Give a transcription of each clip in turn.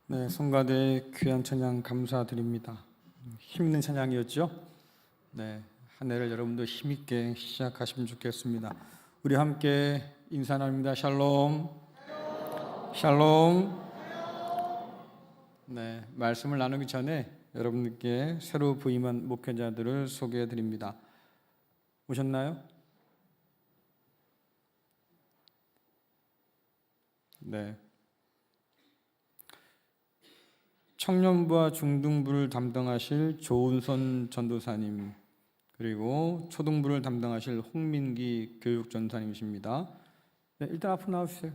네, 성가대의 귀한 찬양 감사드립니다. 힘있는 찬양이었죠? 네, 한 해를 여러분도 힘있게 시작하시면 좋겠습니다. 우리 함께 인사 나눕니다. 샬롬, 샬롬. 네, 말씀을 나누기 전에 여러분께 새로 부임한 목회자들을 소개해 드립니다. 오셨나요? 네. 청년부와 중등부를 담당하실 조은선 전도사님, 그리고 초등부를 담당하실 홍민기 교육전사님이십니다. 네, 일단 앞으로 나와주세요.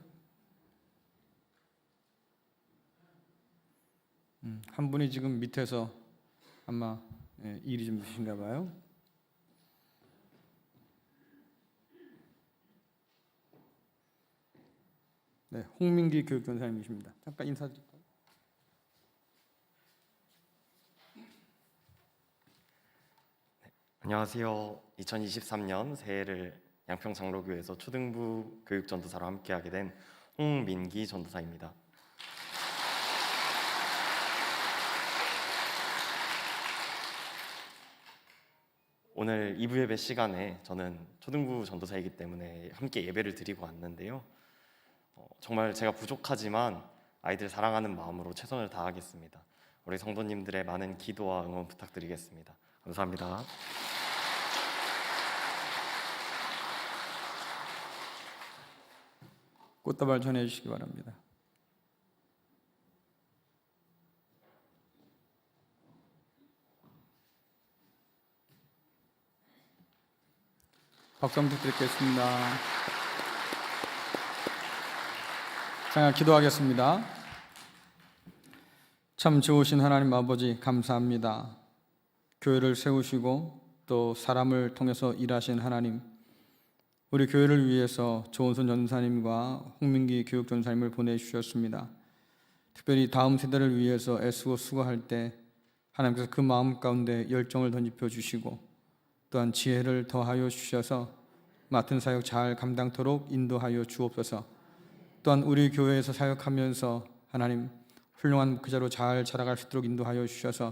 한 분이 지금 밑에서 아마 일이 좀 있으신가 봐요. 네, 홍민기 교육전사님이십니다. 잠깐 인사드릴까요? 안녕하세요. 2023년 새해를 양평장로교에서 초등부 교육전도사로 함께하게 된 홍민기 전도사입니다. 오늘 2부 예배 시간에 저는 초등부 전도사이기 때문에 함께 예배를 드리고 왔는데요. 정말 제가 부족하지만 아이들 사랑하는 마음으로 최선을 다하겠습니다. 우리 성도님들의 많은 기도와 응원 부탁드리겠습니다. 감사합니다. 꽃다발 전해주시기 바랍니다. 박수 한번 부탁드리겠습니다. 자, 기도하겠습니다. 참 좋으신 하나님 아버지 감사합니다. 교회를 세우시고 또 사람을 통해서 일하신 하나님, 우리 교회를 위해서 조은선 전사님과 홍민기 교육전사님을 보내주셨습니다. 특별히 다음 세대를 위해서 애쓰고 수고할 때 하나님께서 그 마음 가운데 열정을 던집혀 주시고 또한 지혜를 더하여 주셔서 맡은 사역 잘 감당토록 인도하여 주옵소서. 또한 우리 교회에서 사역하면서 하나님 훌륭한 목회자로 잘 자라갈 수 있도록 인도하여 주셔서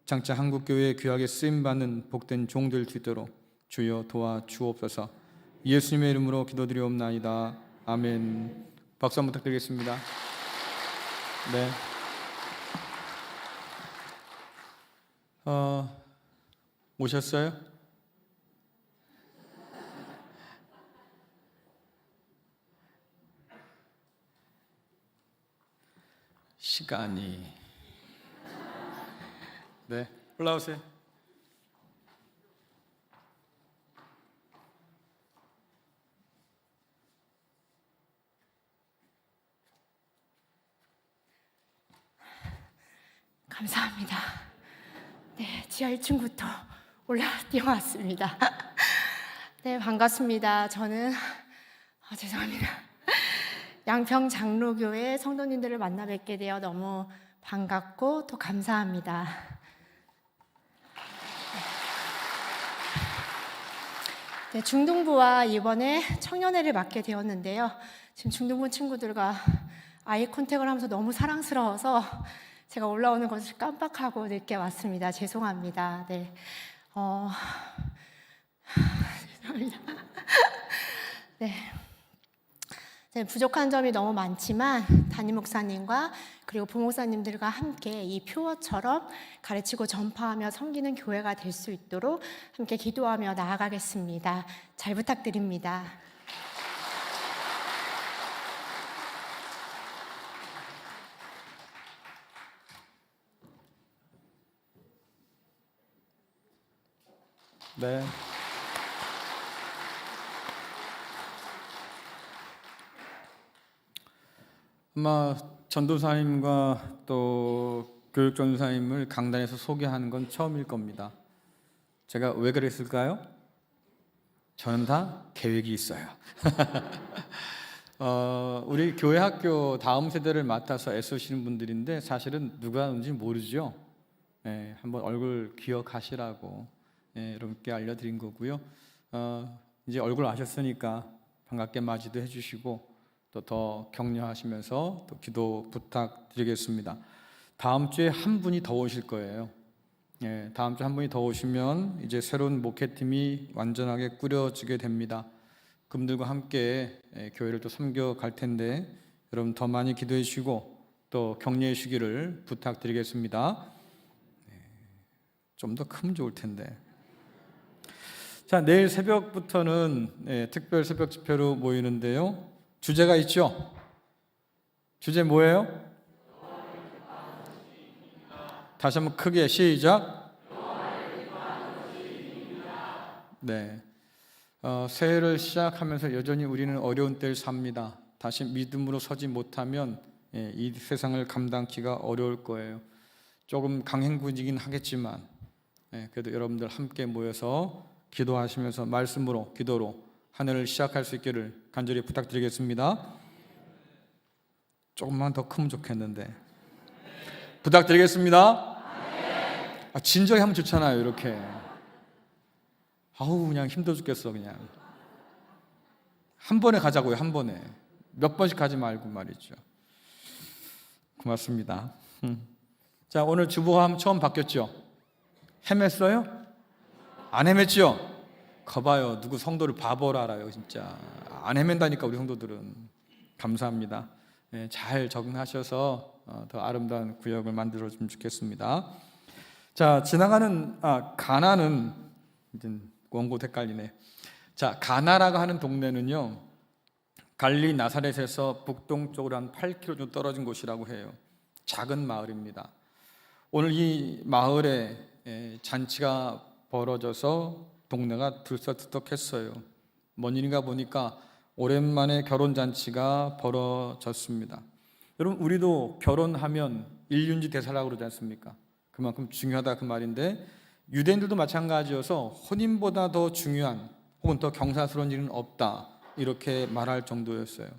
장차 한국교회에 귀하게 쓰임받는 복된 종 될 수 있도록 주여 도와 주옵소서. 예수님의 이름으로 기도드리옵나이다. 아멘. 박수 한번 부탁드리겠습니다. 네. 오셨어요? 시간이. 네, 올라오세요. 감사합니다. 네, 지하 1층부터 뛰어왔습니다. 네, 반갑습니다. 저는 죄송합니다. 양평 장로교회 성도님들을 만나 뵙게 되어 너무 반갑고 또 감사합니다. 네, 중등부와 이번에 청년회를 맡게 되었는데요. 지금 중등부 친구들과 아이 컨택을 하면서 너무 사랑스러워서 제가 올라오는 것을 깜빡하고 늦게 왔습니다. 죄송합니다. 네, 죄송합니다. 네, 부족한 점이 너무 많지만 담임 목사님과 그리고 부목사님들과 함께 이 표어처럼 가르치고 전파하며 섬기는 교회가 될 수 있도록 함께 기도하며 나아가겠습니다. 잘 부탁드립니다. 네. 아마 전도사님과 또 교육전도사님을 강단에서 소개하는 건 처음일 겁니다. 제가 왜 그랬을까요? 저는 다 계획이 있어요. 우리 교회 학교 다음 세대를 맡아서 애쓰시는 분들인데 사실은 누가 누군지 모르죠. 네, 한번 얼굴 기억하시라고 여러분께 알려드린 거고요. 이제 얼굴 아셨으니까 반갑게 맞이도 해주시고 또 더 격려하시면서 또 기도 부탁드리겠습니다. 다음 주에 한 분이 더 오실 거예요. 예, 다음 주에 한 분이 더 오시면 이제 새로운 목회팀이 완전하게 꾸려지게 됩니다. 그분들과 함께 교회를 또 섬겨 갈 텐데 여러분 더 많이 기도해 주시고 또 격려해 주시기를 부탁드리겠습니다. 좀 더 크면 좋을 텐데. 자, 내일 새벽부터는 특별 새벽 집회로 모이는데요. 주제가 있죠? 주제 뭐예요? 다시 한번 크게 시작. 네. 새해를 시작하면서 여전히 우리는 어려운 때를 삽니다. 다시 믿음으로 서지 못하면 이 세상을 감당키가 어려울 거예요. 조금 강행군이긴 하겠지만 그래도 여러분들 함께 모여서 기도하시면서 말씀으로 기도로 한 해를 시작할 수 있기를 간절히 부탁드리겠습니다. 조금만 더 크면 좋겠는데 부탁드리겠습니다. 진정히 하면 좋잖아요. 이렇게 아우 그냥 힘들어 죽겠어. 그냥 한 번에 가자고요. 한 번에 몇 번씩 가지 말고 말이죠. 고맙습니다. 자, 오늘 주보함 처음 바뀌었죠? 헤맸어요? 안 헤맸죠? 거봐요. 누구 성도를 바보라 알아요. 진짜 안 헤맨다니까 우리 성도들은. 감사합니다. 잘 적응하셔서 더 아름다운 구역을 만들어주면 좋겠습니다. 자, 지나가는 가나는 이제 원고 헷갈리네. 자, 가나라고 하는 동네는요, 갈릴리 나사렛에서 북동쪽으로 한 8km 정도 떨어진 곳이라고 해요. 작은 마을입니다. 오늘 이 마을에 잔치가 벌어져서 동네가 들썩들썩했어요. 뭔 일인가 보니까 오랜만에 결혼잔치가 벌어졌습니다. 여러분, 우리도 결혼하면 일륜지 대사라고 그러지 않습니까? 그만큼 중요하다 그 말인데, 유대인들도 마찬가지여서 혼인보다 더 중요한 혹은 더 경사스러운 일은 없다 이렇게 말할 정도였어요.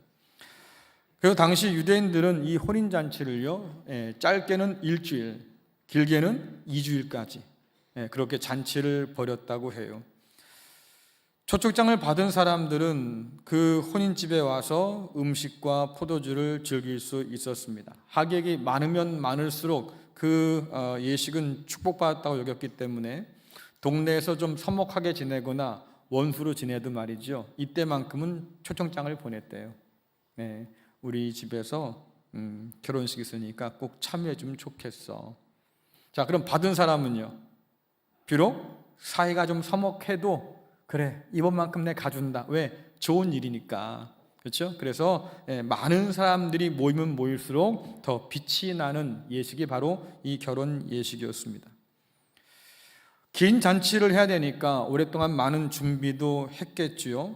그리고 당시 유대인들은 이 혼인잔치를요, 짧게는 일주일, 길게는 2주일까지 그렇게 잔치를 벌였다고 해요. 초청장을 받은 사람들은 그 혼인집에 와서 음식과 포도주를 즐길 수 있었습니다. 하객이 많으면 많을수록 그 예식은 축복받았다고 여겼기 때문에 동네에서 좀 서먹하게 지내거나 원수로 지내도 말이죠, 이때만큼은 초청장을 보냈대요. 우리 집에서 결혼식 있으니까 꼭 참여해 주면 좋겠어. 자, 그럼 받은 사람은요, 비록 사이가 좀 서먹해도 그래, 이번만큼 내가 가준다. 왜? 좋은 일이니까. 그렇죠? 그래서 많은 사람들이 모이면 모일수록 더 빛이 나는 예식이 바로 이 결혼 예식이었습니다. 긴 잔치를 해야 되니까 오랫동안 많은 준비도 했겠지요.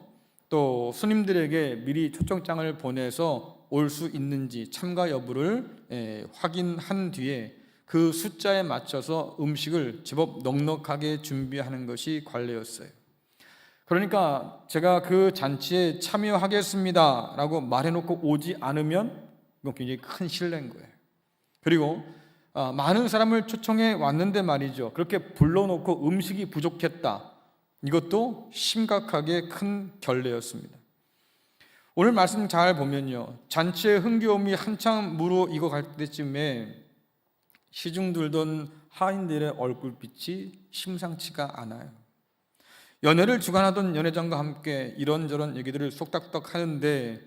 또 스님들에게 미리 초청장을 보내서 올 수 있는지 참가 여부를 확인한 뒤에 그 숫자에 맞춰서 음식을 제법 넉넉하게 준비하는 것이 관례였어요. 그러니까 제가 그 잔치에 참여하겠습니다 라고 말해놓고 오지 않으면 이건 굉장히 큰 실례인 거예요. 그리고 많은 사람을 초청해 왔는데 말이죠, 그렇게 불러놓고 음식이 부족했다, 이것도 심각하게 큰 결례였습니다. 오늘 말씀 잘 보면요, 잔치의 흥겨움이 한창 무르익어 갈 때쯤에 시중 들던 하인들의 얼굴빛이 심상치가 않아요. 연회를 주관하던 연회장과 함께 이런저런 얘기들을 속닥닥 하는데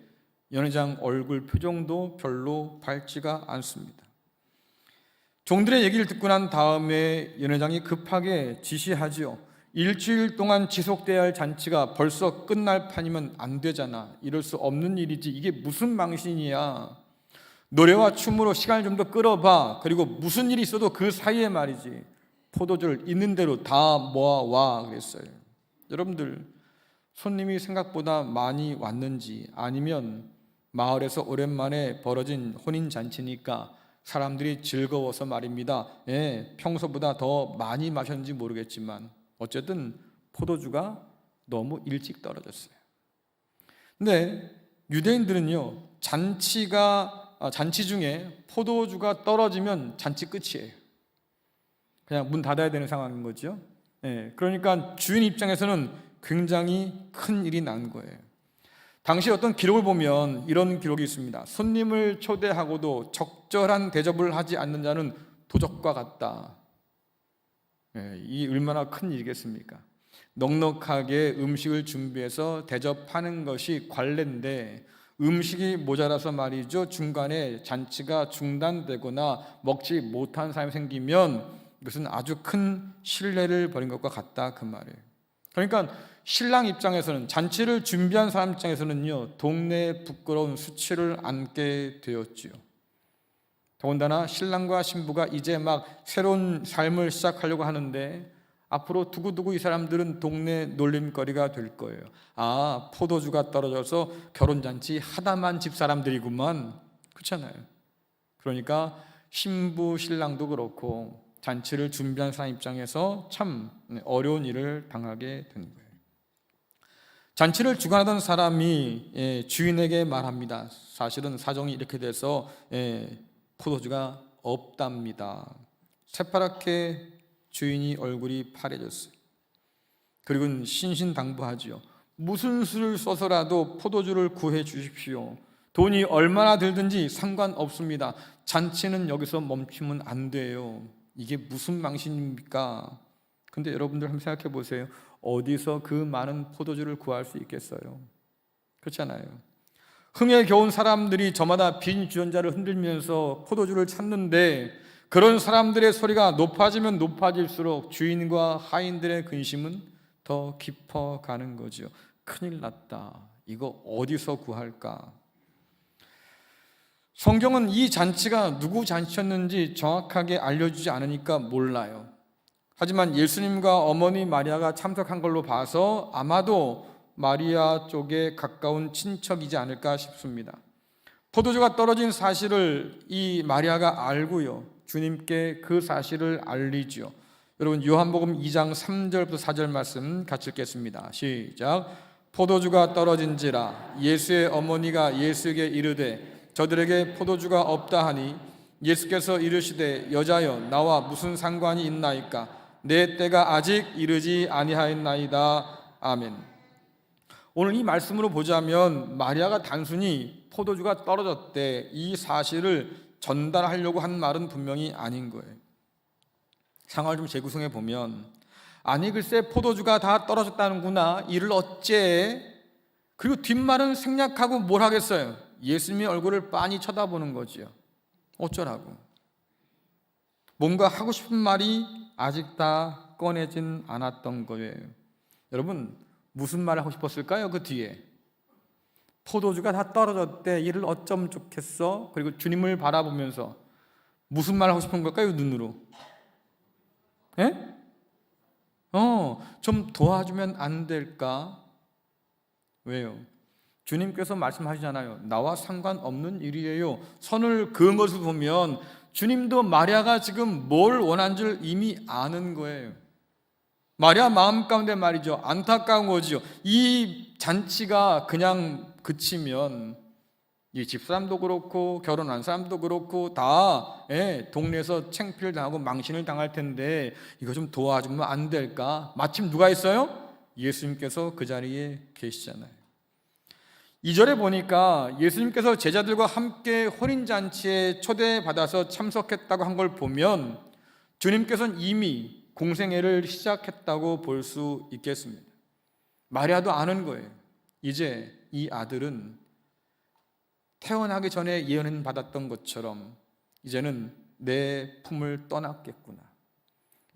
연회장 얼굴 표정도 별로 밝지가 않습니다. 종들의 얘기를 듣고 난 다음에 연회장이 급하게 지시하지요. 일주일 동안 지속돼야 할 잔치가 벌써 끝날 판이면 안 되잖아. 이럴 수 없는 일이지. 이게 무슨 망신이야. 노래와 춤으로 시간을 좀 더 끌어봐. 그리고 무슨 일이 있어도 그 사이에 말이지, 포도주를 있는 대로 다 모아와 그랬어요. 여러분들, 손님이 생각보다 많이 왔는지, 아니면 마을에서 오랜만에 벌어진 혼인잔치니까 사람들이 즐거워서 말입니다, 평소보다 더 많이 마셨는지 모르겠지만 어쨌든 포도주가 너무 일찍 떨어졌어요. 근데 유대인들은요, 잔치 중에 포도주가 떨어지면 잔치 끝이에요. 그냥 문 닫아야 되는 상황인 거죠. 그러니까 주인 입장에서는 굉장히 큰 일이 난 거예요. 당시 어떤 기록을 보면 이런 기록이 있습니다. 손님을 초대하고도 적절한 대접을 하지 않는 자는 도적과 같다. 이 얼마나 큰 일이겠습니까? 넉넉하게 음식을 준비해서 대접하는 것이 관례인데 음식이 모자라서 말이죠, 중간에 잔치가 중단되거나 먹지 못한 사람이 생기면 이것은 아주 큰 신뢰를 버린 것과 같다, 그 말이에요. 그러니까 신랑 입장에서는, 잔치를 준비한 사람 입장에서는요, 동네에 부끄러운 수치를 안게 되었지요. 더군다나 신랑과 신부가 이제 막 새로운 삶을 시작하려고 하는데 앞으로 두고두고 이 사람들은 동네 놀림거리가 될 거예요. 아, 포도주가 떨어져서 결혼잔치 하다만 집사람들이구만. 그렇잖아요. 그러니까 신부 신랑도 그렇고 잔치를 준비한 사람 입장에서 참 어려운 일을 당하게 된 거예요. 잔치를 주관하던 사람이 주인에게 말합니다. 사실은 사정이 이렇게 돼서 포도주가 없답니다. 새파랗게 주인이 얼굴이 파래졌어요. 그리고 신신당부하지요. 무슨 수를 써서라도 포도주를 구해 주십시오. 돈이 얼마나 들든지 상관없습니다. 잔치는 여기서 멈추면 안 돼요. 이게 무슨 망신입니까? 근데 여러분들 한번 생각해 보세요. 어디서 그 많은 포도주를 구할 수 있겠어요? 그렇잖아요. 흥에 겨운 사람들이 저마다 빈 주전자를 흔들면서 포도주를 찾는데 그런 사람들의 소리가 높아지면 높아질수록 주인과 하인들의 근심은 더 깊어가는 거죠. 큰일 났다. 이거 어디서 구할까? 성경은 이 잔치가 누구 잔치였는지 정확하게 알려주지 않으니까 몰라요. 하지만 예수님과 어머니 마리아가 참석한 걸로 봐서 아마도 마리아 쪽에 가까운 친척이지 않을까 싶습니다. 포도주가 떨어진 사실을 이 마리아가 알고요, 주님께 그 사실을 알리죠. 여러분, 요한복음 2장 3절부터 4절 말씀 같이 읽겠습니다. 시작. 포도주가 떨어진지라 예수의 어머니가 예수에게 이르되 저들에게 포도주가 없다 하니 예수께서 이르시되 여자여 나와 무슨 상관이 있나이까 내 때가 아직 이르지 아니하였나이다. 아멘. 오늘 이 말씀으로 보자면 마리아가 단순히 포도주가 떨어졌대 이 사실을 전달하려고 한 말은 분명히 아닌 거예요. 상황을 좀 재구성해 보면, 아니 글쎄 포도주가 다 떨어졌다는구나, 이를 어째. 그리고 뒷말은 생략하고 뭘 하겠어요? 예수님의 얼굴을 빤히 쳐다보는 거지요. 어쩌라고. 뭔가 하고 싶은 말이 아직 다 꺼내진 않았던 거예요. 여러분, 무슨 말을 하고 싶었을까요? 그 뒤에 포도주가 다 떨어졌대, 이를 어쩜 좋겠어? 그리고 주님을 바라보면서 무슨 말을 하고 싶은 걸까요? 눈으로. 예? 좀 도와주면 안 될까? 왜요? 주님께서 말씀하시잖아요. 나와 상관없는 일이에요. 선을 그은 것을 보면 주님도 마리아가 지금 뭘 원한 줄 이미 아는 거예요. 마리아 마음 가운데 말이죠, 안타까운 거지요. 이 잔치가 그냥 그치면 이 집사람도 그렇고 결혼한 사람도 그렇고 다 동네에서 창피를 당하고 망신을 당할 텐데 이거 좀 도와주면 안 될까? 마침 누가 있어요? 예수님께서 그 자리에 계시잖아요. 2절에 보니까 예수님께서 제자들과 함께 혼인잔치에 초대받아서 참석했다고 한 걸 보면 주님께서는 이미 공생애를 시작했다고 볼 수 있겠습니다. 마리아도 아는 거예요. 이제 이 아들은 태어나기 전에 예언 받았던 것처럼 이제는 내 품을 떠났겠구나.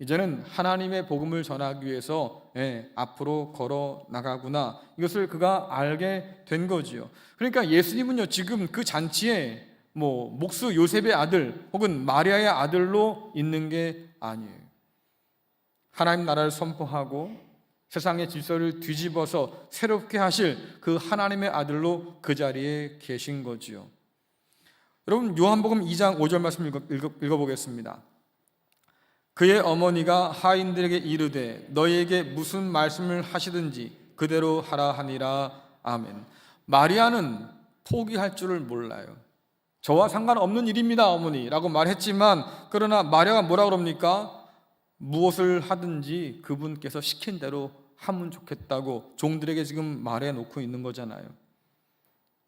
이제는 하나님의 복음을 전하기 위해서 앞으로 걸어 나가구나. 이것을 그가 알게 된 거지요. 그러니까 예수님은요, 지금 그 잔치에 목수 요셉의 아들 혹은 마리아의 아들로 있는 게 아니에요. 하나님 나라를 선포하고 세상의 질서를 뒤집어서 새롭게 하실 그 하나님의 아들로 그 자리에 계신 거지요. 여러분, 요한복음 2장 5절 말씀 읽어보겠습니다. 그의 어머니가 하인들에게 이르되 너희에게 무슨 말씀을 하시든지 그대로 하라 하니라. 아멘. 마리아는 포기할 줄을 몰라요. 저와 상관없는 일입니다, 어머니 라고 말했지만, 그러나 마리아가 뭐라 그럽니까? 무엇을 하든지 그분께서 시킨 대로 하면 좋겠다고 종들에게 지금 말해놓고 있는 거잖아요.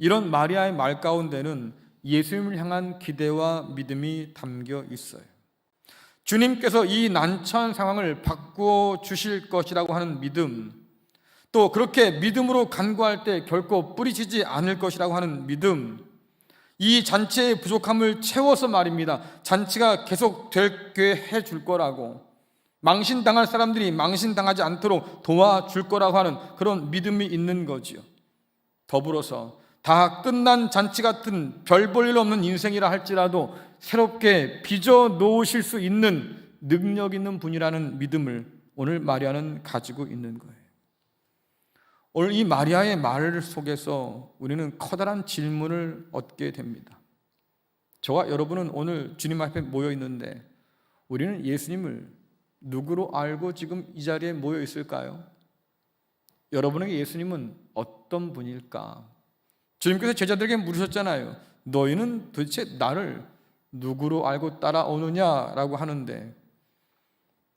이런 마리아의 말 가운데는 예수님을 향한 기대와 믿음이 담겨 있어요. 주님께서 이 난처한 상황을 바꾸어 주실 것이라고 하는 믿음, 또 그렇게 믿음으로 간구할 때 결코 뿌리치지 않을 것이라고 하는 믿음, 이 잔치의 부족함을 채워서 말입니다. 잔치가 계속 되게 해줄 거라고, 망신당할 사람들이 망신당하지 않도록 도와줄 거라고 하는 그런 믿음이 있는 거지요. 더불어서 다 끝난 잔치 같은 별 볼 일 없는 인생이라 할지라도 새롭게 빚어 놓으실 수 있는 능력 있는 분이라는 믿음을 오늘 마리아는 가지고 있는 거예요. 오늘 이 마리아의 말 속에서 우리는 커다란 질문을 얻게 됩니다. 저와 여러분은 오늘 주님 앞에 모여 있는데 우리는 예수님을 누구로 알고 지금 이 자리에 모여 있을까요? 여러분에게 예수님은 어떤 분일까? 주님께서 제자들에게 물으셨잖아요. 너희는 도대체 나를 누구로 알고 따라오느냐라고 하는데,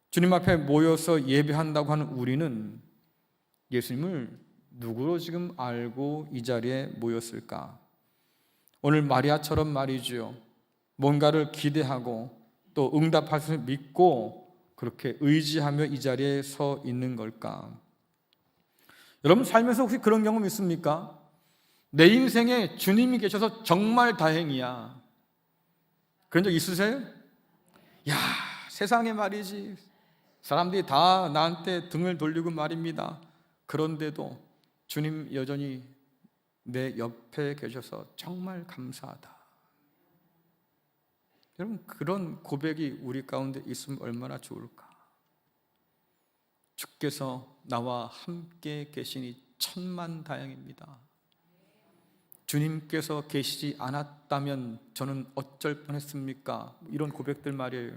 주님 앞에 모여서 예배한다고 하는 우리는 예수님을 누구로 지금 알고 이 자리에 모였을까? 오늘 마리아처럼 말이죠. 뭔가를 기대하고 또 응답할 수 믿고 그렇게 의지하며 이 자리에 서 있는 걸까? 여러분 살면서 혹시 그런 경험 있습니까? 내 인생에 주님이 계셔서 정말 다행이야. 그런 적 있으세요? 야, 세상에 말이지 사람들이 다 나한테 등을 돌리고 말입니다. 그런데도 주님 여전히 내 옆에 계셔서 정말 감사하다. 여러분 그런 고백이 우리 가운데 있으면 얼마나 좋을까? 주께서 나와 함께 계시니 천만다행입니다. 주님께서 계시지 않았다면 저는 어쩔 뻔했습니까? 이런 고백들 말이에요.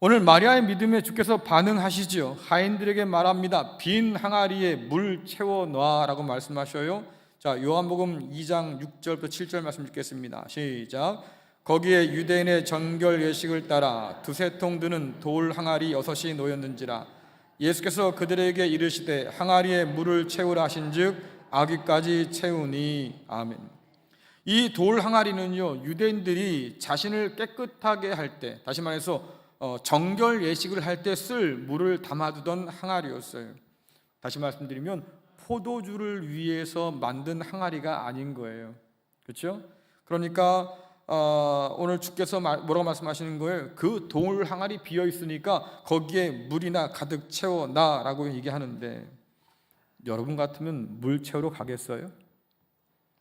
오늘 마리아의 믿음에 주께서 반응하시지요. 하인들에게 말합니다. 빈 항아리에 물 채워 놔라고 말씀하셔요. 자, 요한복음 2장 6절부터 7절 말씀 읽겠습니다. 시작. 거기에 유대인의 정결 예식을 따라 두세 통 드는 돌 항아리 6이 놓였는지라. 예수께서 그들에게 이르시되 항아리에 물을 채우라 하신즉 아귀까지 채우니. 아멘. 이 돌 항아리는요, 유대인들이 자신을 깨끗하게 할 때, 다시 말해서 정결 예식을 할 때 쓸 물을 담아두던 항아리였어요. 다시 말씀드리면 포도주를 위해서 만든 항아리가 아닌 거예요. 그렇죠? 그러니까 오늘 주께서 뭐라고 말씀하시는 거예요? 그 돌 항아리 비어 있으니까 거기에 물이나 가득 채워놔라고 얘기하는데, 여러분 같으면 물 채우러 가겠어요?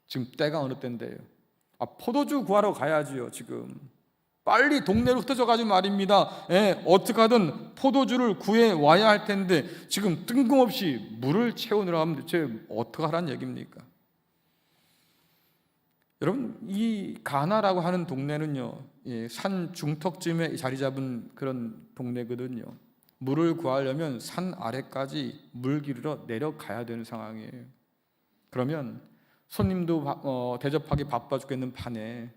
지금 때가 어느 때인데요? 포도주 구하러 가야지요. 지금 빨리 동네로 흩어져가지고 말입니다. 어떻게 하든 포도주를 구해 와야 할 텐데 지금 뜬금없이 물을 채우느라 하면 대체 어떻게 하라는 얘기입니까? 여러분 이 가나라고 하는 동네는요, 산 중턱쯤에 자리 잡은 그런 동네거든요. 물을 구하려면 산 아래까지 물 기르러 내려가야 되는 상황이에요. 그러면 손님도 대접하기 바빠 죽겠는 판에,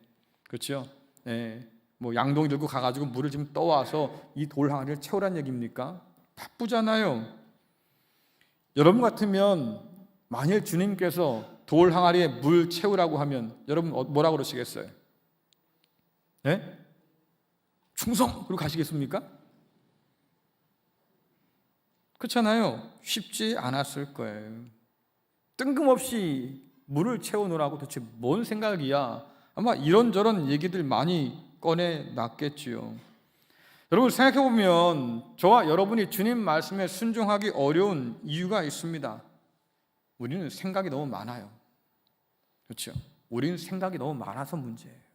그렇죠? 뭐 양동이 들고 가가지고 물을 지금 떠와서 이 돌 항아리를 채우란 얘기입니까? 바쁘잖아요. 여러분 같으면 만일 주님께서 돌 항아리에 물 채우라고 하면 여러분 뭐라고 그러시겠어요? 충성! 그리고 가시겠습니까? 그렇잖아요. 쉽지 않았을 거예요. 뜬금없이 물을 채워놓으라고 도대체 뭔 생각이야? 아마 이런저런 얘기들 많이 꺼내놨겠지요. 여러분 생각해보면 저와 여러분이 주님 말씀에 순종하기 어려운 이유가 있습니다. 우리는 생각이 너무 많아요. 그렇죠? 우리는 생각이 너무 많아서 문제예요.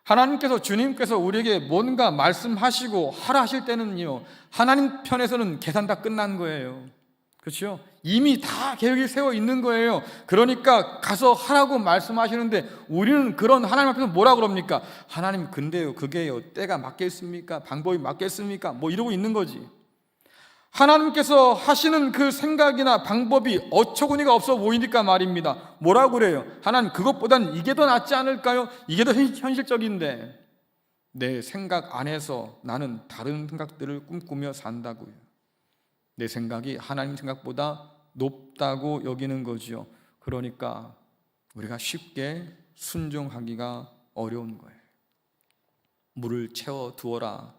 하나님께서, 주님께서 우리에게 뭔가 말씀하시고 하라 하실 때는요, 하나님 편에서는 계산 다 끝난 거예요. 그렇죠? 이미 다 계획이 세워 있는 거예요. 그러니까 가서 하라고 말씀하시는데 우리는 그런 하나님 앞에서 뭐라 그럽니까? 하나님 근데요, 그게요, 때가 맞겠습니까? 방법이 맞겠습니까? 뭐 이러고 있는 거지. 하나님께서 하시는 그 생각이나 방법이 어처구니가 없어 보이니까 말입니다. 뭐라고 그래요? 하나님 그것보단 이게 더 낫지 않을까요? 이게 더 현실적인데 내 생각 안에서 나는 다른 생각들을 꿈꾸며 산다고요. 내 생각이 하나님 생각보다 높다고 여기는 거지요. 그러니까 우리가 쉽게 순종하기가 어려운 거예요. 물을 채워 두어라.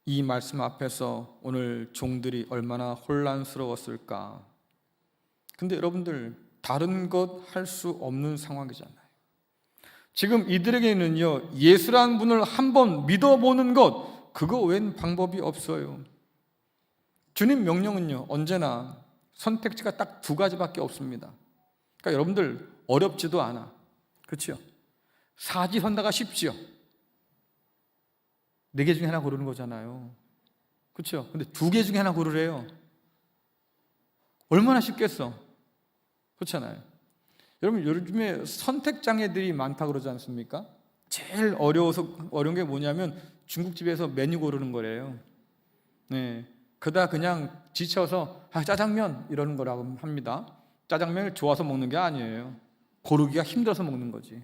이 말씀 앞에서 오늘 종들이 얼마나 혼란스러웠을까. 근데 여러분들, 다른 것 할 수 없는 상황이잖아요. 지금 이들에게는요, 예수라는 분을 한번 믿어보는 것, 그거 외엔 방법이 없어요. 주님 명령은요, 언제나 선택지가 딱 두 가지밖에 없습니다. 그러니까 여러분들, 어렵지도 않아. 그렇죠? 사지선다가 쉽지요. 4개 중에 하나 고르는 거잖아요. 그렇죠? 근데 2개 중에 하나 고르래요. 얼마나 쉽겠어? 그렇잖아요. 여러분, 요즘에 선택장애들이 많다 그러지 않습니까? 제일 어려운 게 뭐냐면 중국집에서 메뉴 고르는 거래요. 네. 그다 그냥 지쳐서 짜장면 이러는 거라고 합니다. 짜장면을 좋아서 먹는 게 아니에요. 고르기가 힘들어서 먹는 거지.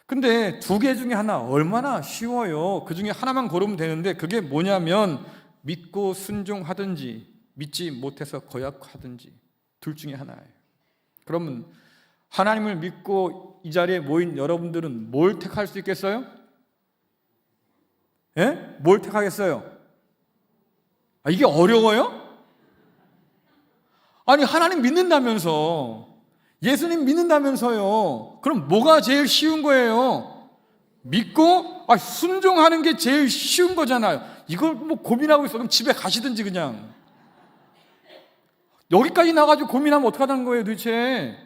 근데 2개 중에 하나 얼마나 쉬워요. 그 중에 하나만 고르면 되는데 그게 뭐냐면 믿고 순종하든지 믿지 못해서 거역하든지 둘 중에 하나예요. 그러면 하나님을 믿고 이 자리에 모인 여러분들은 뭘 택할 수 있겠어요? 예? 뭘 택하겠어요? 이게 어려워요? 아니, 하나님 믿는다면서, 예수님 믿는다면서요. 그럼 뭐가 제일 쉬운 거예요? 믿고 순종하는 게 제일 쉬운 거잖아요. 이걸 뭐 고민하고 있어. 그럼 집에 가시든지 그냥. 여기까지 나가지고 고민하면 어떡하다는 거예요 도대체.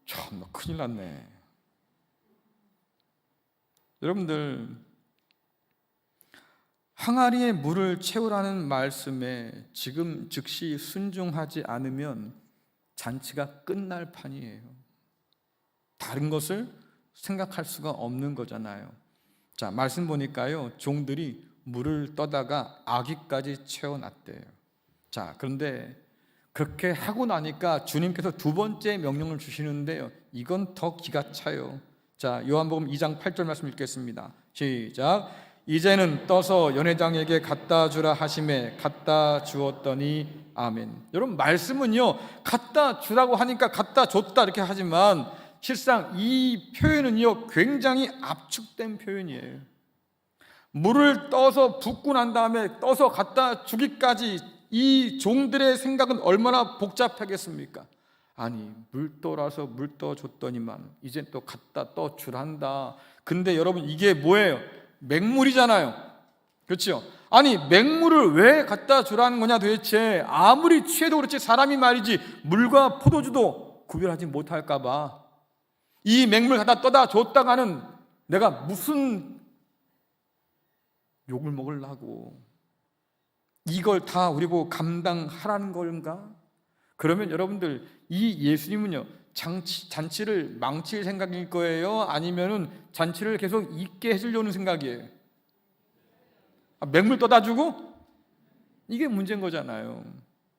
참, 큰일 났네. 여러분들, 항아리에 물을 채우라는 말씀에 지금 즉시 순종하지 않으면 잔치가 끝날 판이에요. 다른 것을 생각할 수가 없는 거잖아요. 자, 말씀 보니까요, 종들이 물을 떠다가 아기까지 채워놨대요. 자, 그런데 그렇게 하고 나니까 주님께서 2번째 명령을 주시는데요, 이건 더 기가 차요. 자, 요한복음 2장 8절 말씀 읽겠습니다. 시작. 이제는 떠서 연회장에게 갖다 주라 하심에 갖다 주었더니 아멘. 여러분, 말씀은요, 갖다 주라고 하니까 갖다 줬다 이렇게 하지만 실상 이 표현은요, 굉장히 압축된 표현이에요. 물을 떠서 붓고 난 다음에 떠서 갖다 주기까지 이 종들의 생각은 얼마나 복잡하겠습니까? 아니, 물 떠라서 물 떠줬더니만 이제 또 갖다 떠 주란다. 근데 여러분, 이게 뭐예요? 맹물이잖아요. 그렇죠? 아니, 맹물을 왜 갖다 주라는 거냐 도대체. 아무리 취해도 그렇지 사람이 말이지 물과 포도주도 구별하지 못할까 봐 이 맹물 갖다 떠다 줬다가는 내가 무슨 욕을 먹으려고. 이걸 다 우리 보고 감당하라는 건가? 그러면 여러분들, 이 예수님은요, 잔치를 망칠 생각일 거예요? 아니면은 잔치를 계속 있게 해주려는 생각이에요? 맹물 떠다 주고? 이게 문제인 거잖아요.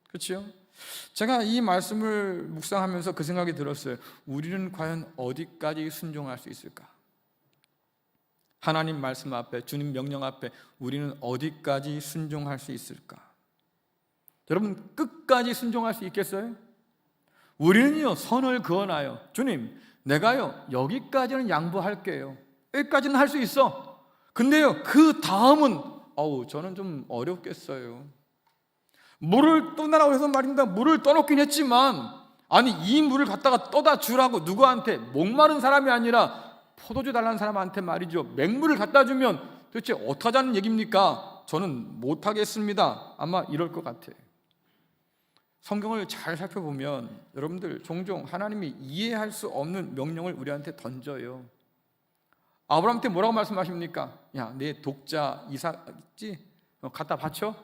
그렇죠? 제가 이 말씀을 묵상하면서 그 생각이 들었어요. 우리는 과연 어디까지 순종할 수 있을까? 하나님 말씀 앞에, 주님 명령 앞에 우리는 어디까지 순종할 수 있을까? 여러분, 끝까지 순종할 수 있겠어요? 우리는요, 선을 그어놔요. 주님, 내가요, 여기까지는 양보할게요. 여기까지는 할 수 있어. 근데요, 그 다음은 저는 좀 어렵겠어요. 물을 떠나라고 해서 말입니다. 물을 떠놓긴 했지만, 아니, 이 물을 갖다가 떠다 주라고 누구한테? 목마른 사람이 아니라 포도주 달라는 사람한테 말이죠. 맹물을 갖다 주면 도대체 어떡하자는 얘기입니까? 저는 못하겠습니다. 아마 이럴 것 같아요. 성경을 잘 살펴보면 여러분들, 종종 하나님이 이해할 수 없는 명령을 우리한테 던져요. 아브라함한테 뭐라고 말씀하십니까? 야, 내 독자 이삭 있지? 갖다 바쳐?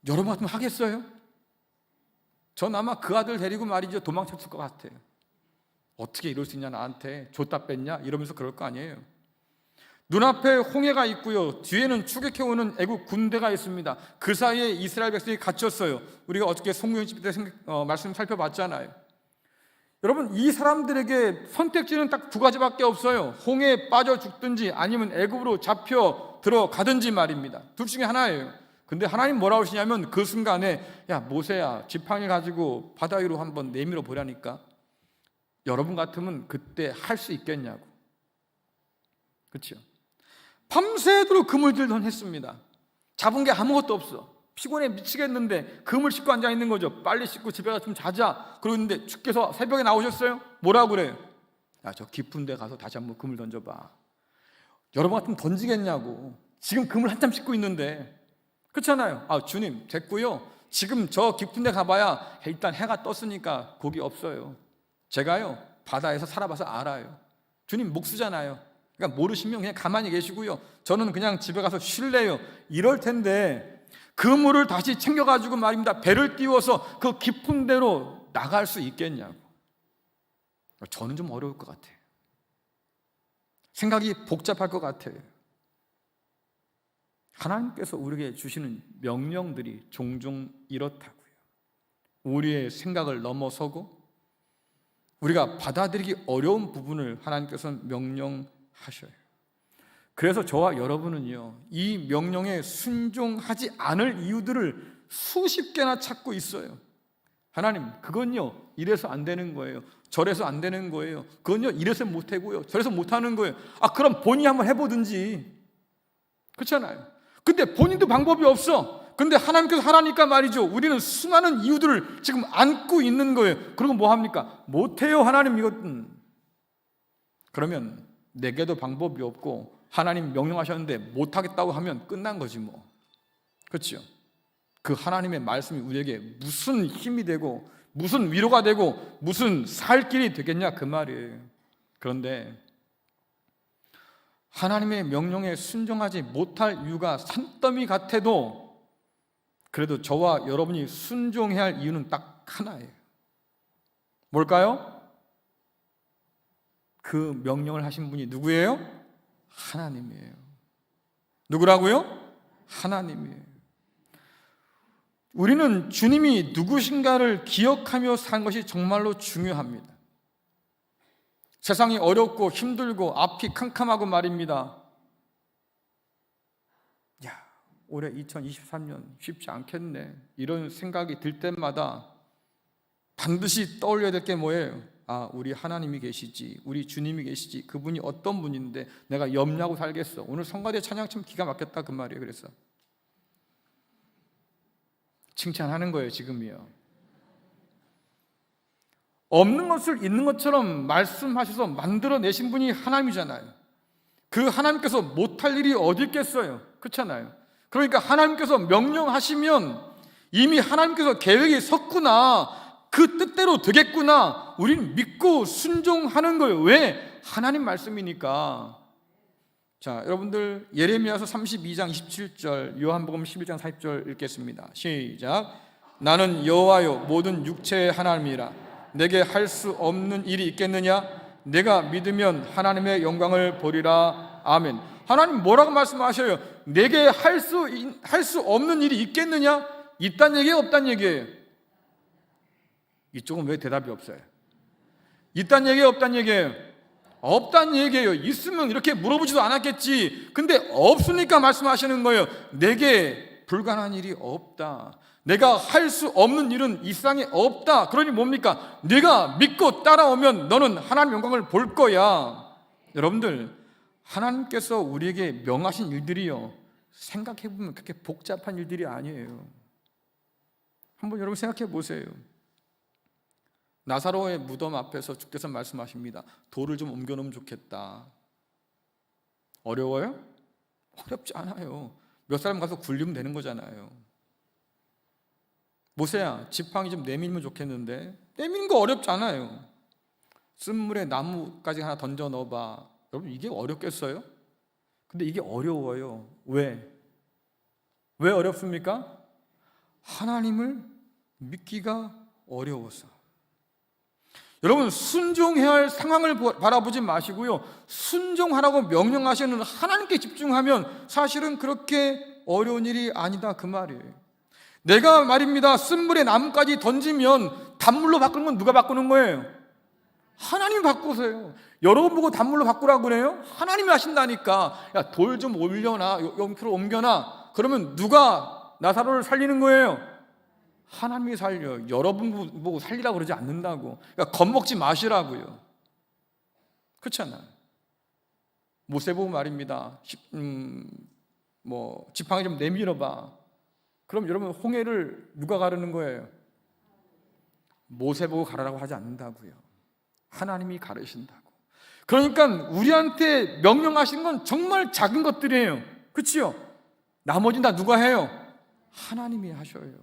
여러분 같으면 하겠어요? 전 아마 그 아들 데리고 말이죠, 도망쳤을 것 같아요. 어떻게 이럴 수 있냐, 나한테 줬다 뺐냐 이러면서 그럴 거 아니에요. 눈앞에 홍해가 있고요, 뒤에는 추격해오는 애국 군대가 있습니다. 그 사이에 이스라엘 백성이 갇혔어요. 우리가 어저께 송구연집 때 말씀 살펴봤잖아요. 여러분, 이 사람들에게 선택지는 딱 2가지밖에 없어요. 홍해에 빠져 죽든지 아니면 애국으로 잡혀 들어가든지 말입니다. 둘 중에 하나예요. 근데 하나님 뭐라고 하시냐면 그 순간에 야 모세야 지팡이 가지고 바다 위로 한번 내밀어 보라니까. 여러분 같으면 그때 할 수 있겠냐고. 그렇죠? 밤새도록 그물 들던 했습니다. 잡은 게 아무것도 없어. 피곤해 미치겠는데 그물 씻고 앉아 있는 거죠. 빨리 씻고 집에 가서 좀 자자. 그러는데 주께서 새벽에 나오셨어요? 뭐라고 그래요? 야, 저 깊은 데 가서 다시 한번 그물 던져봐. 여러분 같으면 던지겠냐고. 지금 그물 한참 씻고 있는데. 그렇잖아요. 아, 주님 됐고요. 지금 저 깊은 데 가봐야 일단 해가 떴으니까 고기 없어요. 제가요 바다에서 살아봐서 알아요. 주님 목수잖아요. 그러니까 모르시면 그냥 가만히 계시고요. 저는 그냥 집에 가서 쉴래요. 이럴 텐데 그물을 다시 챙겨가지고 말입니다. 배를 띄워서 그 깊은 데로 나갈 수 있겠냐고. 저는 좀 어려울 것 같아요. 생각이 복잡할 것 같아요. 하나님께서 우리에게 주시는 명령들이 종종 이렇다고요. 우리의 생각을 넘어서고 우리가 받아들이기 어려운 부분을 하나님께서는 명령하셔요. 그래서 저와 여러분은요, 이 명령에 순종하지 않을 이유들을 수십 개나 찾고 있어요. 하나님, 그건요, 이래서 안 되는 거예요. 저래서 안 되는 거예요. 그건요, 이래서 못 하고요. 저래서 못 하는 거예요. 아, 그럼 본인이 한번 해보든지. 그렇잖아요. 근데 본인도 방법이 없어. 근데 하나님께서 하라니까 말이죠. 우리는 수많은 이유들을 지금 안고 있는 거예요. 그리고 뭐 합니까? 못해요, 하나님 이것은. 그러면 내게도 방법이 없고 하나님 명령하셨는데 못하겠다고 하면 끝난 거지 뭐. 그렇죠? 그 하나님의 말씀이 우리에게 무슨 힘이 되고 무슨 위로가 되고 무슨 살 길이 되겠냐 그 말이에요. 그런데 하나님의 명령에 순종하지 못할 이유가 산더미 같아도 그래도 저와 여러분이 순종해야 할 이유는 딱 하나예요. 뭘까요? 그 명령을 하신 분이 누구예요? 하나님이에요. 누구라고요? 하나님이에요. 우리는 주님이 누구신가를 기억하며 사는 것이 정말로 중요합니다. 세상이 어렵고 힘들고 앞이 캄캄하고 말입니다. 야, 올해 2023년 쉽지 않겠네. 이런 생각이 들 때마다 반드시 떠올려야 될 게 뭐예요? 아, 우리 하나님이 계시지, 우리 주님이 계시지, 그분이 어떤 분인데 내가 염려하고 살겠어. 오늘 성가대 찬양 참 기가 막혔다 그 말이에요. 그래서 칭찬하는 거예요 지금이요. 없는 것을 있는 것처럼 말씀하셔서 만들어내신 분이 하나님이잖아요. 그 하나님께서 못할 일이 어디 있겠어요. 그렇잖아요. 그러니까 하나님께서 명령하시면 이미 하나님께서 계획이 섰구나, 그 뜻대로 되겠구나, 우리는 믿고 순종하는 거예요. 왜? 하나님 말씀이니까. 자, 여러분들 예레미야서 32장 27절, 요한복음 11장 40절 읽겠습니다. 시작. 나는 여호와요 모든 육체의 하나님이라. 내게 할 수 없는 일이 있겠느냐? 내가 믿으면 하나님의 영광을 보리라. 아멘. 하나님 뭐라고 말씀하셔요? 내게 할 수 없는 일이 있겠느냐? 있단 얘기예요, 없단 얘기예요? 이쪽은 왜 대답이 없어요? 있단 얘기예요, 없단 얘기예요? 없단 얘기예요. 있으면 이렇게 물어보지도 않았겠지. 근데 없으니까 말씀하시는 거예요. 내게 불가능한 일이 없다. 내가 할 수 없는 일은 이 세상에 없다. 그러니 뭡니까? 네가 믿고 따라오면 너는 하나님 영광을 볼 거야. 여러분들, 하나님께서 우리에게 명하신 일들이요, 생각해보면 그렇게 복잡한 일들이 아니에요. 한번 여러분 생각해 보세요. 나사로의 무덤 앞에서 주께서 말씀하십니다. 돌을 좀 옮겨놓으면 좋겠다. 어려워요? 어렵지 않아요. 몇 사람 가서 굴리면 되는 거잖아요. 모세야, 지팡이 좀 내밀면 좋겠는데. 내미는 거 어렵지 않아요. 쓴물에 나무까지 하나 던져 넣어봐. 여러분, 이게 어렵겠어요? 근데 이게 어려워요. 왜? 왜 어렵습니까? 하나님을 믿기가 어려워서. 여러분, 순종해야 할 상황을 바라보지 마시고요, 순종하라고 명령하시는 하나님께 집중하면 사실은 그렇게 어려운 일이 아니다 그 말이에요. 내가 말입니다, 쓴물에 나무까지 던지면 단물로 바꾸는 건 누가 바꾸는 거예요? 하나님이 바꾸세요. 여러분 보고 단물로 바꾸라고 그래요? 하나님이 하신다니까. 야, 돌 좀 올려놔, 옆으로 옮겨놔. 그러면 누가 나사로를 살리는 거예요? 하나님이 살려. 여러분 보고 살리라고 그러지 않는다고. 그러니까 겁먹지 마시라고요. 그렇잖아요. 모세 보고 말입니다. 지팡이 좀 내밀어봐. 그럼 여러분 홍해를 누가 가르는 거예요? 모세 보고 가르라고 하지 않는다고요. 하나님이 가르신다고. 그러니까 우리한테 명령하신 건 정말 작은 것들이에요. 그렇죠? 나머지는 다 누가 해요? 하나님이 하셔요.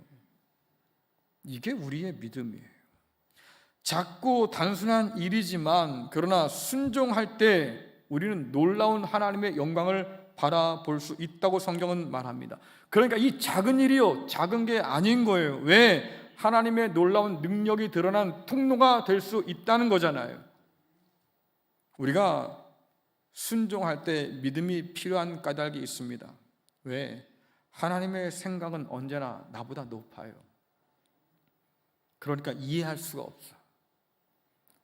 이게 우리의 믿음이에요. 작고 단순한 일이지만 그러나 순종할 때 우리는 놀라운 하나님의 영광을 바라볼 수 있다고 성경은 말합니다. 그러니까 이 작은 일이요, 작은 게 아닌 거예요. 왜? 하나님의 놀라운 능력이 드러난 통로가 될 수 있다는 거잖아요. 우리가 순종할 때 믿음이 필요한 까닭이 있습니다. 왜? 하나님의 생각은 언제나 나보다 높아요. 그러니까 이해할 수가 없어.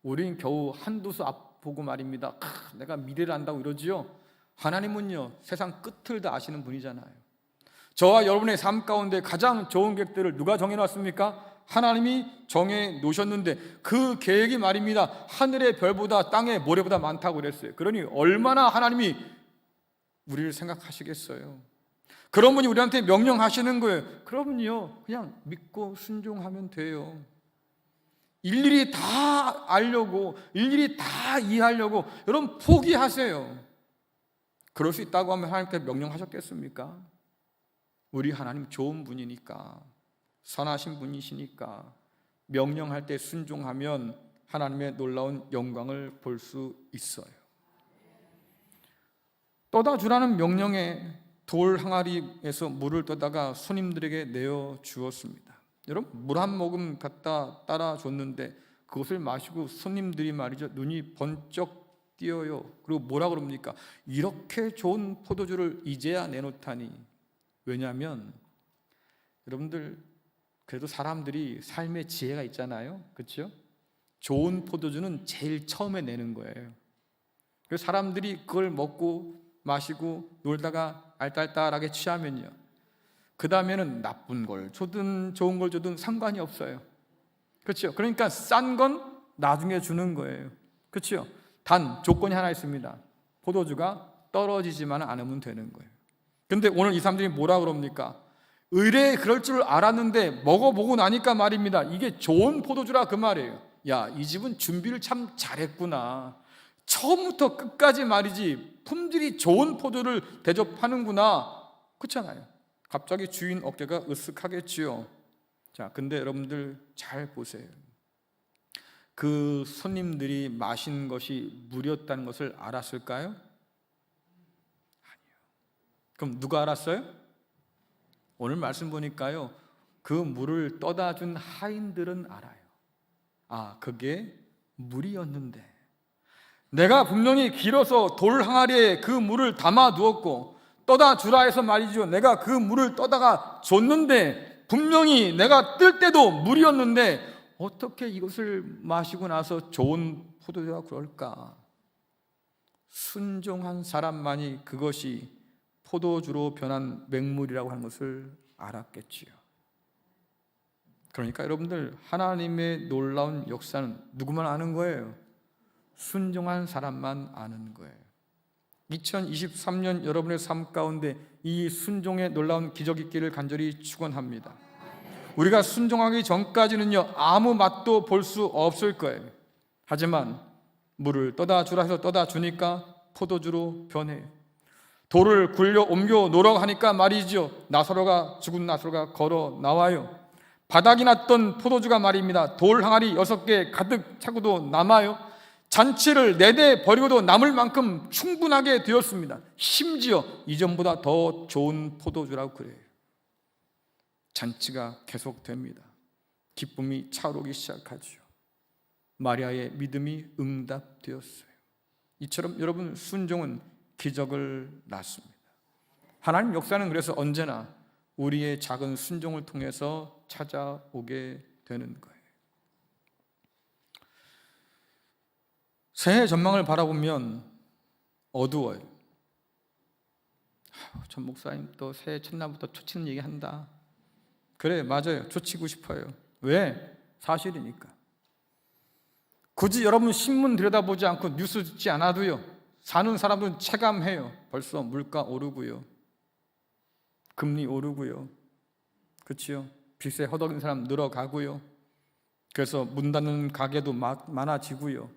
우리는 겨우 한두 수 앞 보고 말입니다. 내가 미래를 안다고 이러지요. 하나님은요, 세상 끝을 다 아시는 분이잖아요. 저와 여러분의 삶 가운데 가장 좋은 계획들을 누가 정해놨습니까? 하나님이 정해 놓으셨는데 그 계획이 말입니다. 하늘의 별보다 땅의 모래보다 많다고 그랬어요. 그러니 얼마나 하나님이 우리를 생각하시겠어요. 그런 분이 우리한테 명령하시는 거예요. 그러면요, 그냥 믿고 순종하면 돼요. 일일이 다 알려고, 일일이 다 이해하려고 여러분 포기하세요. 그럴 수 있다고 하면 하나님께서 명령하셨겠습니까? 우리 하나님 좋은 분이니까, 선하신 분이시니까 명령할 때 순종하면 하나님의 놀라운 영광을 볼 수 있어요. 떠다 주라는 명령에 돌 항아리에서 물을 떠다가 손님들에게 내어 주었습니다. 여러분, 물 한 모금 갖다 따라 줬는데 그것을 마시고 손님들이 말이죠, 눈이 번쩍 띄어요. 그리고 뭐라 그럽니까? 이렇게 좋은 포도주를 이제야 내놓다니. 왜냐하면 여러분들 그래도 사람들이 삶의 지혜가 있잖아요. 그렇죠? 좋은 포도주는 제일 처음에 내는 거예요. 그래서 사람들이 그걸 먹고 마시고 놀다가 알딸딸하게 취하면요, 그 다음에는 나쁜 걸 주든 좋은 걸 주든 상관이 없어요. 그렇죠? 그러니까 싼 건 나중에 주는 거예요. 그렇죠? 단 조건이 하나 있습니다. 포도주가 떨어지지만 않으면 되는 거예요. 근데 오늘 이 사람들이 뭐라 그럽니까? 의뢰 그럴 줄 알았는데 먹어보고 나니까 말입니다, 이게 좋은 포도주라 그 말이에요. 야, 이 집은 준비를 참 잘했구나. 처음부터 끝까지 말이지 품질이 좋은 포도를 대접하는구나. 그렇잖아요. 갑자기 주인 어깨가 으쓱하겠지요. 자, 근데 여러분들 잘 보세요. 그 손님들이 마신 것이 물이었다는 것을 알았을까요? 아니요. 그럼 누가 알았어요? 오늘 말씀 보니까요, 그 물을 떠다 준 하인들은 알아요. 아, 그게 물이었는데 내가 분명히 길어서 돌 항아리에 그 물을 담아 두었고 떠다 주라 해서 말이죠, 내가 그 물을 떠다가 줬는데 분명히 내가 뜰 때도 물이었는데 어떻게 이것을 마시고 나서 좋은 포도주가 그럴까? 순종한 사람만이 그것이 포도주로 변한 맹물이라고 하는 것을 알았겠지요. 그러니까 여러분들, 하나님의 놀라운 역사는 누구만 아는 거예요? 순종한 사람만 아는 거예요. 2023년 여러분의 삶 가운데 이 순종의 놀라운 기적이 있기를 간절히 축원합니다. 우리가 순종하기 전까지는요, 아무 맛도 볼 수 없을 거예요. 하지만 물을 떠다 주라 해서 떠다 주니까 포도주로 변해요. 돌을 굴려 옮겨 놓으라고 하니까 말이죠, 죽은 나사로가 걸어 나와요. 바닥이 났던 포도주가 말입니다, 돌 항아리 6개 가득 차고도 남아요. 잔치를 4대 버리고도 남을 만큼 충분하게 되었습니다. 심지어 이전보다 더 좋은 포도주라고 그래요. 잔치가 계속됩니다. 기쁨이 차오르기 시작하죠. 마리아의 믿음이 응답되었어요. 이처럼 여러분, 순종은 기적을 낳습니다. 하나님 역사는 그래서 언제나 우리의 작은 순종을 통해서 찾아오게 되는 거예요. 새해 전망을 바라보면 어두워요. 전 목사님 또 새해 첫날부터 초치는 얘기한다. 그래, 맞아요. 쫓이고 싶어요. 왜? 사실이니까. 굳이 여러분 신문 들여다보지 않고 뉴스 듣지 않아도요, 사는 사람들은 체감해요. 벌써 물가 오르고요, 금리 오르고요, 그렇죠? 빚에 허덕인 사람 늘어가고요. 그래서 문 닫는 가게도 많아지고요.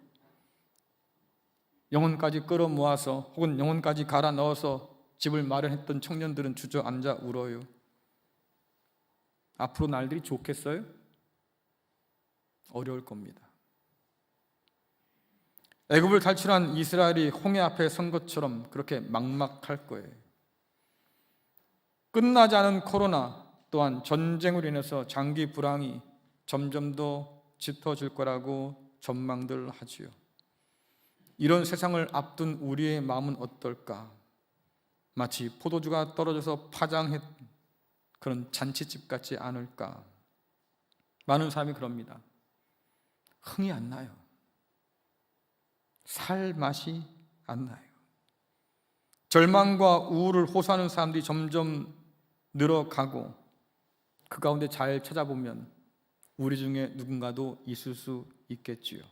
영혼까지 끌어모아서 혹은 영혼까지 갈아 넣어서 집을 마련했던 청년들은 주저앉아 울어요. 앞으로 날들이 좋겠어요? 어려울 겁니다. 애굽을 탈출한 이스라엘이 홍해 앞에 선 것처럼 그렇게 막막할 거예요. 끝나지 않은 코로나 또한 전쟁으로 인해서 장기 불황이 점점 더 짙어질 거라고 전망들 하지요. 이런 세상을 앞둔 우리의 마음은 어떨까? 마치 포도주가 떨어져서 파장했 그런 잔치집 같지 않을까? 많은 사람이 그럽니다. 흥이 안 나요. 살 맛이 안 나요. 절망과 우울을 호소하는 사람들이 점점 늘어가고 그 가운데 잘 찾아보면 우리 중에 누군가도 있을 수 있겠지요.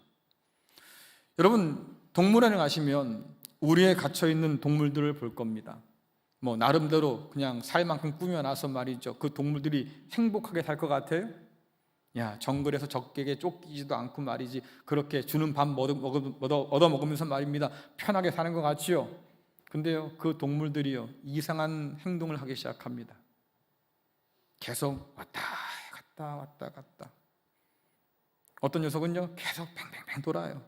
여러분, 동물원에 가시면 우리에 갇혀 있는 동물들을 볼 겁니다. 뭐 나름대로 그냥 살 만큼 꾸며놔서 말이죠. 그 동물들이 행복하게 살 것 같아요? 야, 정글에서 적에게 쫓기지도 않고 말이지, 그렇게 주는 밥 얻어먹으면서 말입니다, 편하게 사는 것 같지요? 근데요, 그 동물들이요, 이상한 행동을 하기 시작합니다. 계속 왔다 갔다. 어떤 녀석은요, 계속 팽팽팽 돌아요.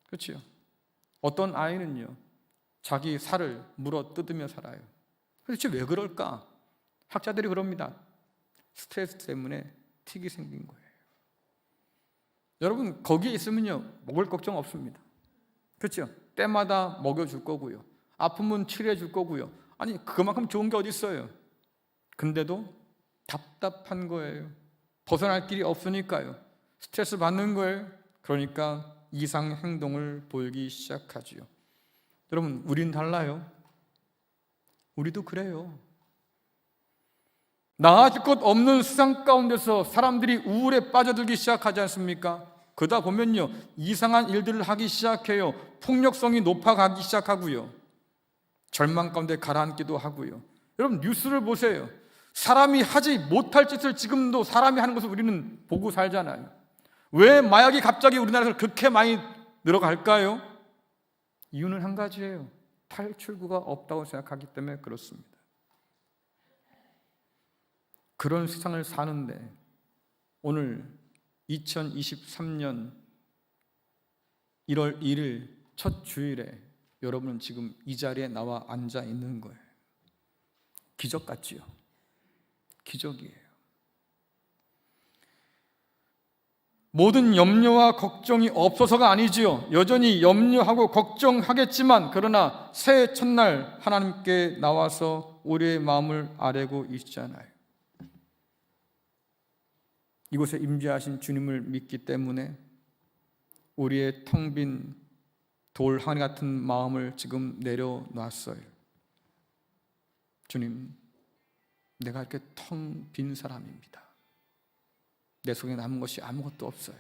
그렇죠? 어떤 아이는요, 자기 살을 물어 뜯으며 살아요. 도대체 왜 그럴까? 학자들이 그럽니다. 스트레스 때문에 틱이 생긴 거예요. 여러분, 거기에 있으면요, 먹을 걱정 없습니다. 그렇죠? 때마다 먹여줄 거고요, 아프면 치료해 줄 거고요. 아니, 그만큼 좋은 게 어디 있어요? 근데도 답답한 거예요. 벗어날 길이 없으니까요. 스트레스 받는 거예요. 그러니까 이상 행동을 보이기 시작하지요. 여러분, 우린 달라요. 우리도 그래요. 나아질 것 없는 세상 가운데서 사람들이 우울에 빠져들기 시작하지 않습니까? 그러다 보면요, 이상한 일들을 하기 시작해요. 폭력성이 높아가기 시작하고요, 절망 가운데 가라앉기도 하고요. 여러분, 뉴스를 보세요. 사람이 하지 못할 짓을 지금도 사람이 하는 것을 우리는 보고 살잖아요. 왜 마약이 갑자기 우리나라에서 그렇게 많이 늘어갈까요? 이유는 한 가지예요. 탈출구가 없다고 생각하기 때문에 그렇습니다. 그런 세상을 사는데 오늘 2023년 1월 1일 첫 주일에 여러분은 지금 이 자리에 나와 앉아 있는 거예요. 기적 같지요? 기적이에요. 모든 염려와 걱정이 없어서가 아니지요. 여전히 염려하고 걱정하겠지만, 그러나 새해 첫날 하나님께 나와서 우리의 마음을 아뢰고 있잖아요. 이곳에 임재하신 주님을 믿기 때문에 우리의 텅 빈 돌 항아리 같은 마음을 지금 내려놨어요. 주님, 내가 이렇게 텅 빈 사람입니다. 내 속에 남은 것이 아무것도 없어요.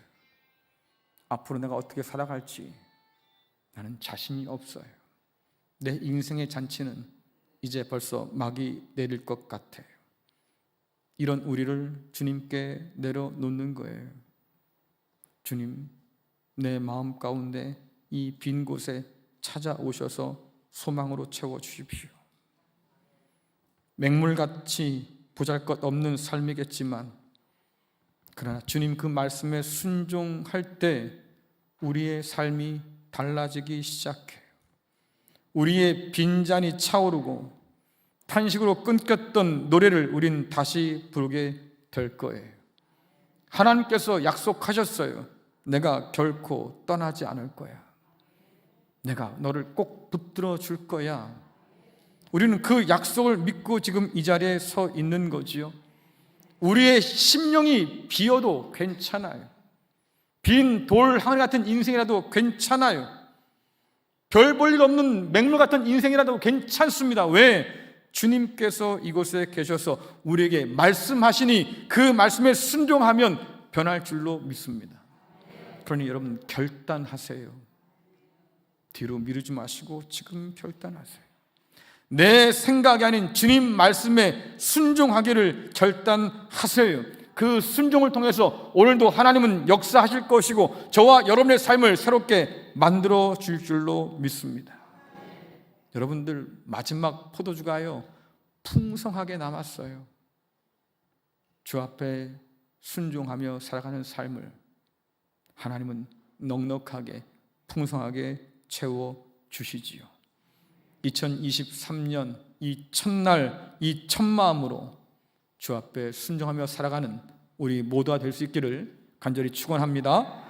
앞으로 내가 어떻게 살아갈지 나는 자신이 없어요. 내 인생의 잔치는 이제 벌써 막이 내릴 것 같아요. 이런 우리를 주님께 내려놓는 거예요. 주님, 내 마음 가운데 이 빈 곳에 찾아오셔서 소망으로 채워주십시오. 맹물같이 보잘것없는 삶이겠지만, 그러나 주님 그 말씀에 순종할 때 우리의 삶이 달라지기 시작해요. 우리의 빈잔이 차오르고 탄식으로 끊겼던 노래를 우린 다시 부르게 될 거예요. 하나님께서 약속하셨어요. 내가 결코 떠나지 않을 거야. 내가 너를 꼭 붙들어 줄 거야. 우리는 그 약속을 믿고 지금 이 자리에 서 있는 거지요. 우리의 심령이 비어도 괜찮아요. 빈 돌 항아리 같은 인생이라도 괜찮아요. 별 볼 일 없는 맹물 같은 인생이라도 괜찮습니다. 왜? 주님께서 이곳에 계셔서 우리에게 말씀하시니 그 말씀에 순종하면 변할 줄로 믿습니다. 그러니 여러분 결단하세요. 뒤로 미루지 마시고 지금 결단하세요. 내 생각이 아닌 주님 말씀에 순종하기를 결단하세요. 그 순종을 통해서 오늘도 하나님은 역사하실 것이고 저와 여러분의 삶을 새롭게 만들어 줄 줄로 믿습니다. 여러분들 마지막 포도주가요 풍성하게 남았어요. 주 앞에 순종하며 살아가는 삶을 하나님은 넉넉하게 풍성하게 채워 주시지요. 2023년 이 첫날 이 첫마음으로 주 앞에 순종하며 살아가는 우리 모두가 될 수 있기를 간절히 축원합니다.